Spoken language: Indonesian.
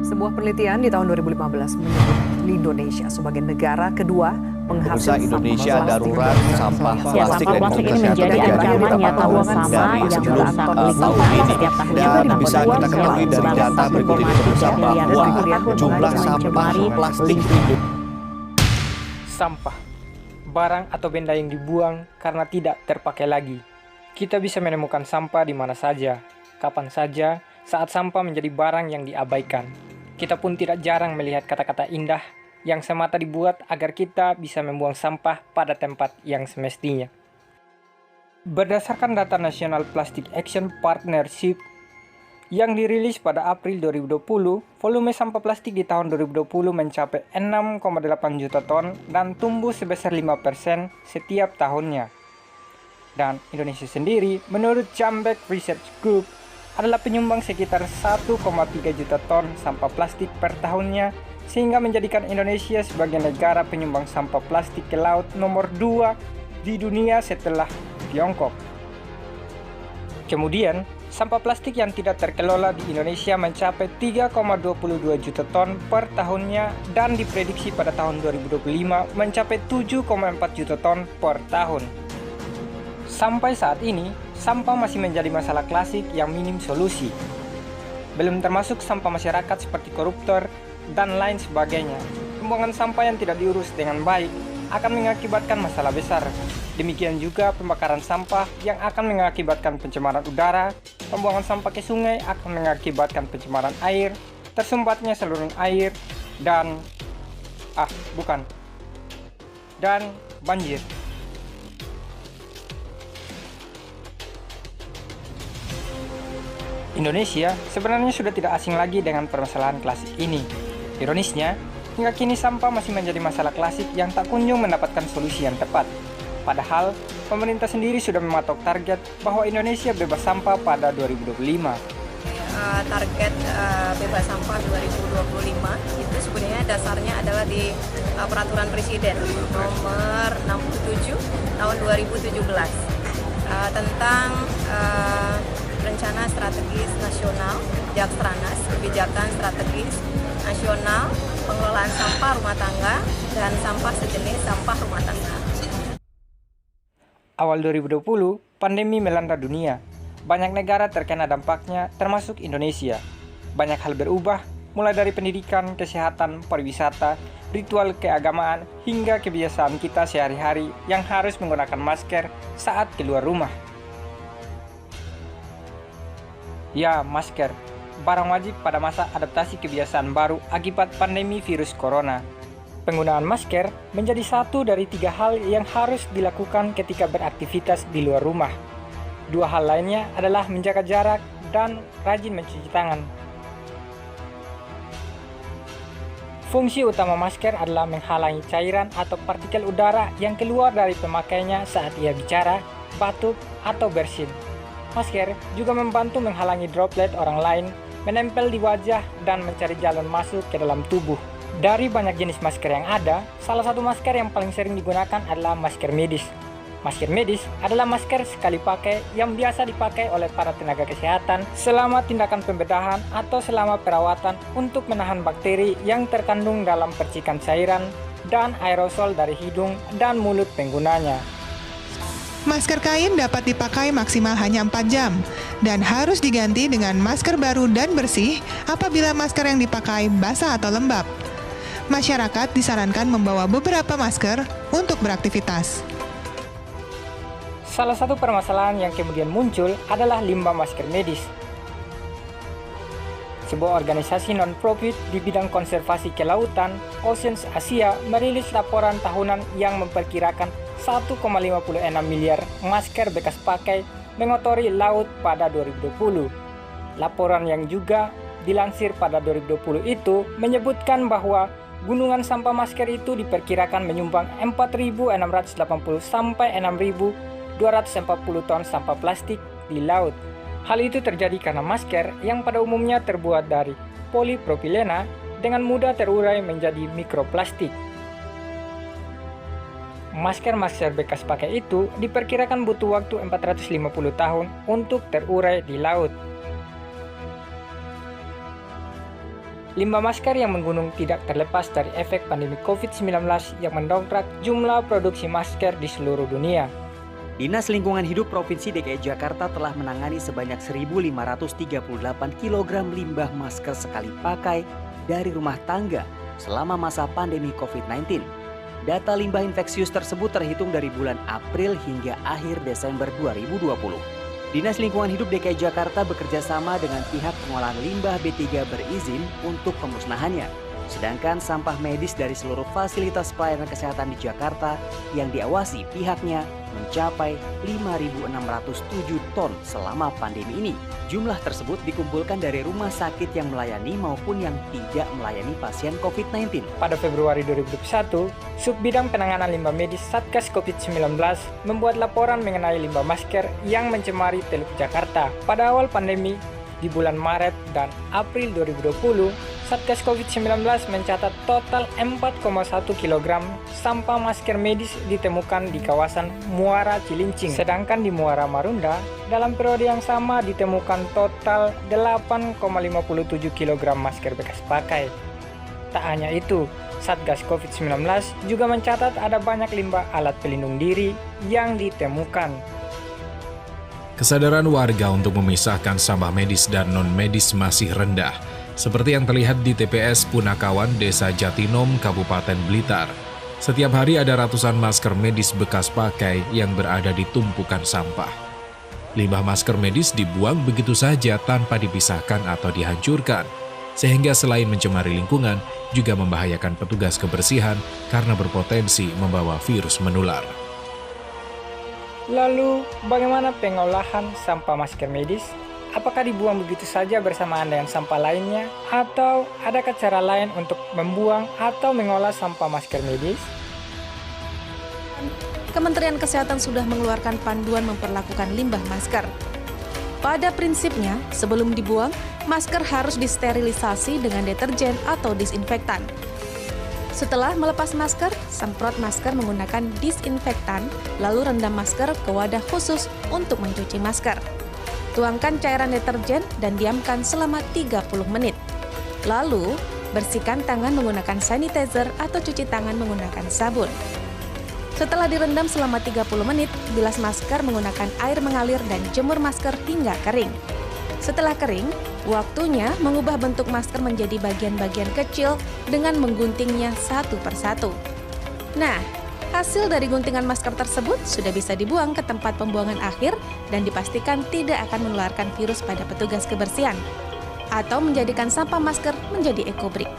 Sebuah penelitian di tahun 2015 menyebut Indonesia sebagai negara kedua penghasil Indonesia sampah darurat plastik. sampah Ya, plastik sampah dan plastik ini kesehatan menjadi terjadi ancaman di nyata tahun bersama dari yang sebelum berulang tahun lingkungan ini. setiap tahunnya Dan bertambah bisa kita selain ketahui dari menyebabkan data berikut ini mencemari pemirsa bahwa bahwa jumlah sampah plastik Sampah, barang atau benda yang dibuang karena tidak terpakai lagi. Kita bisa menemukan sampah di mana saja, kapan saja, saat sampah menjadi barang yang diabaikan. Kita pun tidak jarang melihat kata-kata indah yang semata dibuat agar kita bisa membuang sampah pada tempat yang semestinya. Berdasarkan data National Plastic Action Partnership yang dirilis pada April 2020, volume sampah plastik di tahun 2020 mencapai 6,8 juta ton dan tumbuh sebesar 5% setiap tahunnya. Dan Indonesia sendiri, menurut Jambek Research Group, adalah penyumbang sekitar 1,3 juta ton sampah plastik per tahunnya, sehingga menjadikan Indonesia sebagai negara penyumbang sampah plastik ke laut nomor 2 di dunia setelah Tiongkok. Kemudian, sampah plastik yang tidak terkelola di Indonesia mencapai 3,22 juta ton per tahunnya dan diprediksi pada tahun 2025 mencapai 7,4 juta ton per tahun. Sampai saat ini, sampah masih menjadi masalah klasik yang minim solusi. Belum termasuk sampah masyarakat seperti koruptor dan lain sebagainya. Pembuangan sampah yang tidak diurus dengan baik akan mengakibatkan masalah besar. Demikian juga pembakaran sampah yang akan mengakibatkan pencemaran udara, pembuangan sampah ke sungai akan mengakibatkan pencemaran air, tersumbatnya saluran air, dan banjir. Indonesia sebenarnya sudah tidak asing lagi dengan permasalahan klasik ini. Ironisnya, hingga kini sampah masih menjadi masalah klasik yang tak kunjung mendapatkan solusi yang tepat. Padahal, pemerintah sendiri sudah mematok target bahwa Indonesia bebas sampah pada 2025. Target bebas sampah 2025 itu sebenarnya dasarnya adalah di Peraturan Presiden nomor 67 tahun 2017 tentang Rencana Strategis Nasional Jakstranas, Kebijakan Strategis Nasional Pengelolaan Sampah Rumah Tangga dan Sampah Sejenis Sampah Rumah Tangga. Awal 2020, pandemi melanda dunia. Banyak negara terkena dampaknya, termasuk Indonesia. Banyak hal berubah, mulai dari pendidikan, kesehatan, pariwisata, ritual keagamaan, hingga kebiasaan kita sehari-hari yang harus menggunakan masker saat keluar rumah. Ya, masker, barang wajib pada masa adaptasi kebiasaan baru akibat pandemi virus corona. Penggunaan masker menjadi satu dari 3 hal yang harus dilakukan ketika beraktivitas di luar rumah. 2 hal lainnya adalah menjaga jarak dan rajin mencuci tangan. Fungsi utama masker adalah menghalangi cairan atau partikel udara yang keluar dari pemakainya saat ia bicara, batuk, atau bersin. Masker juga membantu menghalangi droplet orang lain menempel di wajah dan mencari jalan masuk ke dalam tubuh. Dari banyak jenis masker yang ada, salah satu masker yang paling sering digunakan adalah masker medis. Masker medis adalah masker sekali pakai yang biasa dipakai oleh para tenaga kesehatan selama tindakan pembedahan atau selama perawatan untuk menahan bakteri yang terkandung dalam percikan cairan dan aerosol dari hidung dan mulut penggunanya. Masker kain dapat dipakai maksimal hanya 4 jam dan harus diganti dengan masker baru dan bersih apabila masker yang dipakai basah atau lembab. Masyarakat disarankan membawa beberapa masker untuk beraktivitas. Salah satu permasalahan yang kemudian muncul adalah limbah masker medis. Sebuah organisasi non-profit di bidang konservasi kelautan, Oceans Asia, merilis laporan tahunan yang memperkirakan 1,56 miliar masker bekas pakai mengotori laut pada 2020. Laporan yang juga dilansir pada 2020 itu menyebutkan bahwa gunungan sampah masker itu diperkirakan menyumbang 4.680 sampai 6.240 ton sampah plastik di laut. Hal itu terjadi karena masker yang pada umumnya terbuat dari polipropilena dengan mudah terurai menjadi mikroplastik. Masker-masker bekas pakai itu diperkirakan butuh waktu 450 tahun untuk terurai di laut. Limbah masker yang menggunung tidak terlepas dari efek pandemi COVID-19 yang mendongkrak jumlah produksi masker di seluruh dunia. Dinas Lingkungan Hidup Provinsi DKI Jakarta telah menangani sebanyak 1.538 kg limbah masker sekali pakai dari rumah tangga selama masa pandemi COVID-19. Data limbah infeksius tersebut terhitung dari bulan April hingga akhir Desember 2020. Dinas Lingkungan Hidup DKI Jakarta bekerja sama dengan pihak pengolahan limbah B3 berizin untuk pemusnahannya. Sedangkan sampah medis dari seluruh fasilitas pelayanan kesehatan di Jakarta yang diawasi pihaknya mencapai 5.607 ton selama pandemi ini. Jumlah tersebut dikumpulkan dari rumah sakit yang melayani maupun yang tidak melayani pasien COVID-19. Pada Februari 2021, Subbidang Penanganan Limbah Medis Satgas COVID-19 membuat laporan mengenai limbah masker yang mencemari Teluk Jakarta. Pada awal pandemi, di bulan Maret dan April 2020, Satgas COVID-19 mencatat total 4,1 kg sampah masker medis ditemukan di kawasan Muara Cilincing. Sedangkan di Muara Marunda, dalam periode yang sama ditemukan total 8,57 kg masker bekas pakai. Tak hanya itu, Satgas COVID-19 juga mencatat ada banyak limbah alat pelindung diri yang ditemukan. Kesadaran warga untuk memisahkan sampah medis dan non-medis masih rendah, seperti yang terlihat di TPS Punakawan, Desa Jatinom, Kabupaten Blitar. Setiap hari ada ratusan masker medis bekas pakai yang berada di tumpukan sampah. Limbah masker medis dibuang begitu saja tanpa dipisahkan atau dihancurkan, sehingga selain mencemari lingkungan, juga membahayakan petugas kebersihan karena berpotensi membawa virus menular. Lalu, bagaimana pengolahan sampah masker medis? Apakah dibuang begitu saja bersamaan dengan sampah lainnya? Atau adakah cara lain untuk membuang atau mengolah sampah masker medis? Kementerian Kesehatan sudah mengeluarkan panduan memperlakukan limbah masker. Pada prinsipnya, sebelum dibuang, masker harus disterilisasi dengan deterjen atau disinfektan. Setelah melepas masker, semprot masker menggunakan disinfektan, lalu rendam masker ke wadah khusus untuk mencuci masker. Tuangkan cairan deterjen dan diamkan selama 30 menit. Lalu, bersihkan tangan menggunakan sanitizer atau cuci tangan menggunakan sabun. Setelah direndam selama 30 menit, bilas masker menggunakan air mengalir dan jemur masker hingga kering. Setelah kering, waktunya mengubah bentuk masker menjadi bagian-bagian kecil dengan mengguntingnya satu persatu. Nah, hasil dari guntingan masker tersebut sudah bisa dibuang ke tempat pembuangan akhir dan dipastikan tidak akan menularkan virus pada petugas kebersihan atau menjadikan sampah masker menjadi ekobrik.